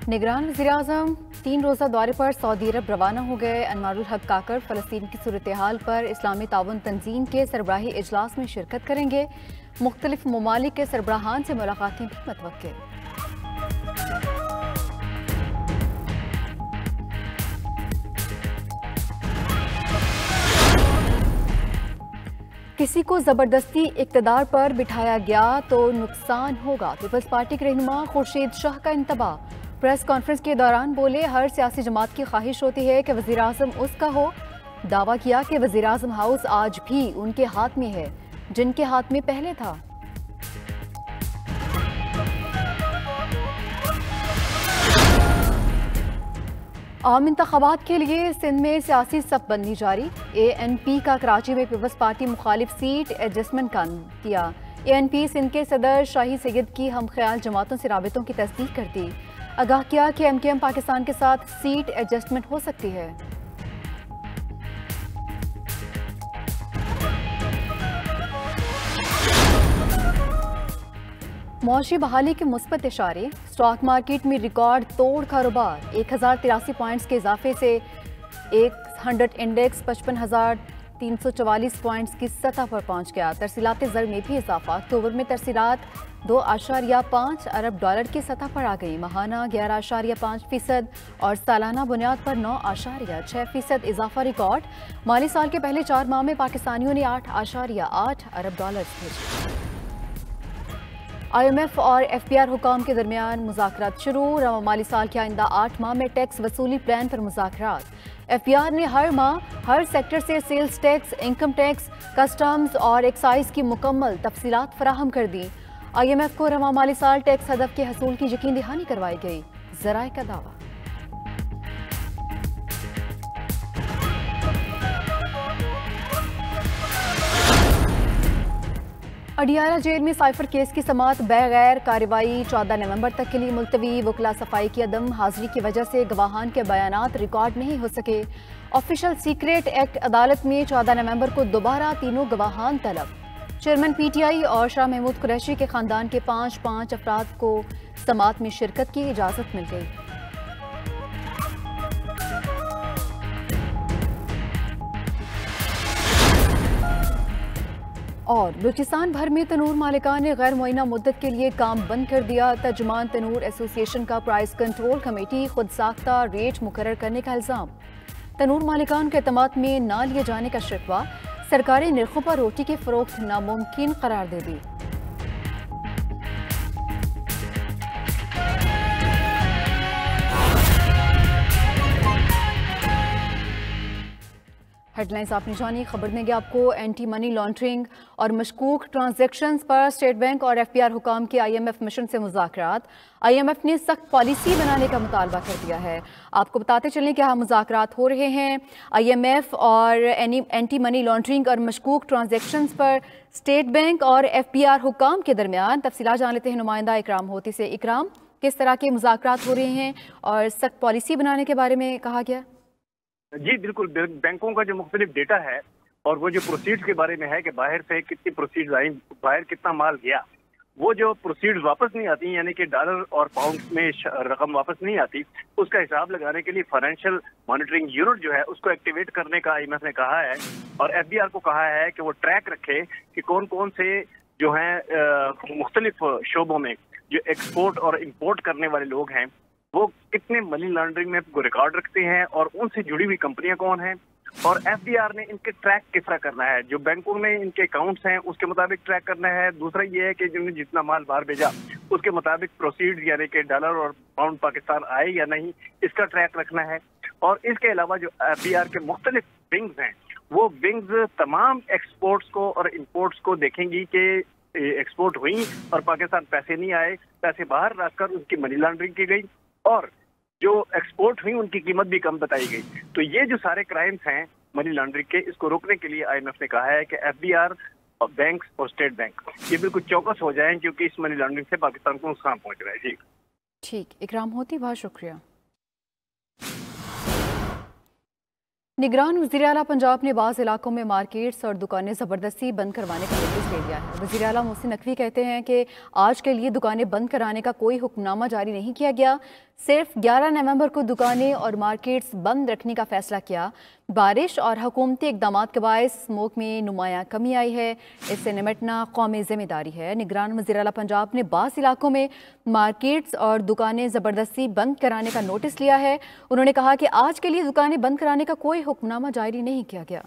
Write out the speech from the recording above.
निगरान वज़ीर-ए-आज़म 3 रोज़ा दौरे पर सऊदी अरब रवाना हो गए। अनवारुल हक काकड़ फ़लस्तीन की सूरत हाल पर इस्लामी ताउन तंजीम के सरबराही इजलास में शिरकत करेंगे। मुख्तलिफ ममालिक के सरबराहान से मुलाकातें भी मुतवक्किल। किसी को ज़बरदस्ती इक़्तिदार पर बिठाया गया तो नुकसान होगा। पीपल्स पार्टी के रहनुमा खुर्शीद शाह का इंतबाह। प्रेस कॉन्फ्रेंस के दौरान बोले, हर सियासी जमात की ख्वाहिश होती है कि वज़ीर आज़म उसका हो। दावा किया कि वज़ीर आज़म हाउस आज भी उनके हाथ में है जिनके हाथ में पहले था। आम इंतखाबात के लिए सिंध में सियासी सफबंदी जारी। ANP का कराची में पीपल्स पार्टी मुखालिफ सीट एडजस्टमेंट का किया। ANP सिंध के सदर शाही सैयद की हम ख्याल जमातों से राबितों की तस्दीक कर दी। आगाह किया कि MKM पाकिस्तान के साथ सीट एडजस्टमेंट हो सकती है। मौशी बहाली के मुस्बत इशारे। स्टॉक मार्केट में रिकॉर्ड तोड़ कारोबार। 1083 पॉइंट्स के इजाफे से 100 इंडेक्स 55,344 पॉइंट्स की सतह पर पहुंच गया। तरसीलात ज़र में भी इजाफा। अक्टूबर में तरसीलात 2.5 अरब डॉलर की सतह पर आ गई। माहाना 11.5% और सालाना बुनियाद पर 9.6% इजाफा रिकॉर्ड। माली साल के पहले 4 माह में पाकिस्तानियों ने 8.8 अरब डॉलर भेजे। IMF और FBR हुकाम के दरमियान मुज़ाकरात शुरू। रवा माली साल के आइंदा 8 माह में टैक्स वसूली प्लान पर मुज़ाकरात। FBR ने हर माह हर सेक्टर से sales tax, income tax, customs और एक्साइज की मुकम्मल तफसीलात फराहम कर दी। IMF को रवा माली साल टैक्स हदफ के हसूल की यकीन दहानी करवाई गई। ज़राए का दावा। अडियाला जेल में साइफर केस की समाअत बगैर कार्रवाई 14 नवंबर तक के लिए मुलतवी। वकला सफाई की अदम हाजिरी की वजह से गवाहान के बयानात रिकॉर्ड नहीं हो सके। ऑफिशियल सीक्रेट एक्ट अदालत में 14 नवंबर को दोबारा तीनों गवाहान तलब। चेयरमैन PTI और शाह महमूद कुरैशी के खानदान के 5 अफराद को समाअत में शिरकत की इजाजत मिल गई। और बलूचिस्तान भर में तनूर मालिकान ने गैर मुअय्यना मुद्दत के लिए काम बंद कर दिया। तर्जुमान तनूर एसोसिएशन का प्राइस कंट्रोल कमेटी खुद साख्ता रेट मुकर्रर करने का इल्जाम। तनूर मालिकान के एतमाद में ना लिए जाने का शिकवा। सरकारी निर्खों पर रोटी की फरोख्त नामुमकिन करार दे दी। हेडलाइंस आपने जानी। खबर देंगे आपको एंटी मनी लॉन्ड्रिंग और मशकूक ट्रांजैक्शंस पर स्टेट बैंक और FBR हुकाम के IMF मिशन से मुज़ाकरात। IMF ने सख्त पॉलिसी बनाने का मुतालबा कर दिया है। आपको बताते चलें कि हाँ मुज़ाकरात हो रहे हैं IMF और एंटी मनी लॉन्ड्रिंग और मशकूक ट्रांजैक्शंस पर स्टेट बैंक और FBR हुकाम के दरमियान। तफसीलात जान लेते हैं नुमाइंदा इकराम होती से। इकराम, किस तरह के मुज़ाकरात हो रहे हैं और सख्त पॉलिसी बनाने के बारे में कहा गया? जी बिल्कुल, बैंकों का जो मुख्तलिफ डेटा है और वो जो प्रोसीड्स के बारे में है कि बाहर से कितनी प्रोसीड्स आई, बाहर कितना माल गया, वो जो प्रोसीड्स वापस नहीं आती, यानी कि डॉलर और पाउंड में रकम वापस नहीं आती, उसका हिसाब लगाने के लिए फाइनेंशियल मॉनिटरिंग यूनिट जो है उसको एक्टिवेट करने का IMF ने कहा है। और FBR को कहा है कि वो ट्रैक रखे कि कौन कौन से जो है मुख्तलिफ शोबों में जो एक्सपोर्ट और इम्पोर्ट करने वाले लोग हैं वो कितने मनी लॉन्ड्रिंग में रिकॉर्ड रखते हैं और उनसे जुड़ी हुई कंपनियां कौन हैं। और FBR ने इनके ट्रैक किस तरह करना है, जो बैंकों में इनके अकाउंट्स हैं उसके मुताबिक ट्रैक करना है। दूसरा ये है कि जिन्होंने जितना माल बाहर भेजा उसके मुताबिक प्रोसीड यानी कि डॉलर और पाउंड पाकिस्तान आए या नहीं, इसका ट्रैक रखना है। और इसके अलावा जो FBR के मुख्तलिफ विंग्स हैं वो विंग्स तमाम एक्सपोर्ट्स को और इम्पोर्ट्स को देखेंगी कि एक्सपोर्ट हुई और पाकिस्तान पैसे नहीं आए, पैसे बाहर रखकर उसकी मनी लॉन्ड्रिंग की गई और जो एक्सपोर्ट हुई उनकी कीमत भी कम बताई गई। तो ये जो सारे क्राइम्स हैं मनी लॉन्ड्रिंग के, इसको रोकने के लिए IMF ने कहा है कि FBR और बैंक और स्टेट बैंक ये बिल्कुल चौकस हो जाएं क्योंकि इस मनी लॉन्ड्रिंग से पाकिस्तान को नुकसान पहुंच रहा है। जी ठीक, इकराम होती, बहुत शुक्रिया। निगरान वज़ीर आला पंजाब ने बाज़ इलाकों में मार्केट्स और दुकानें ज़बरदस्ती बंद करवाने का नोटिस ले लिया है। वज़ीर आला मोहसिन नकवी कहते हैं कि आज के लिए दुकानें बंद कराने का कोई हुक्मनामा जारी नहीं किया गया, सिर्फ 11 नवंबर को दुकानें और मार्केट्स बंद रखने का फैसला किया। बारिश और हुकूमती इक़दामात के बायस स्मोक में नुमायां कमी आई है, इससे निपटना कौमी जिम्मेदारी है। निगरान वज़ीर आला पंजाब ने बाज़ इलाकों में मार्केट्स और दुकानें ज़बरदस्ती बंद कराने का नोटिस लिया है। उन्होंने कहा कि आज के लिए दुकानें बंद कराने का कोई हुक्मनामा जारी नहीं किया गया।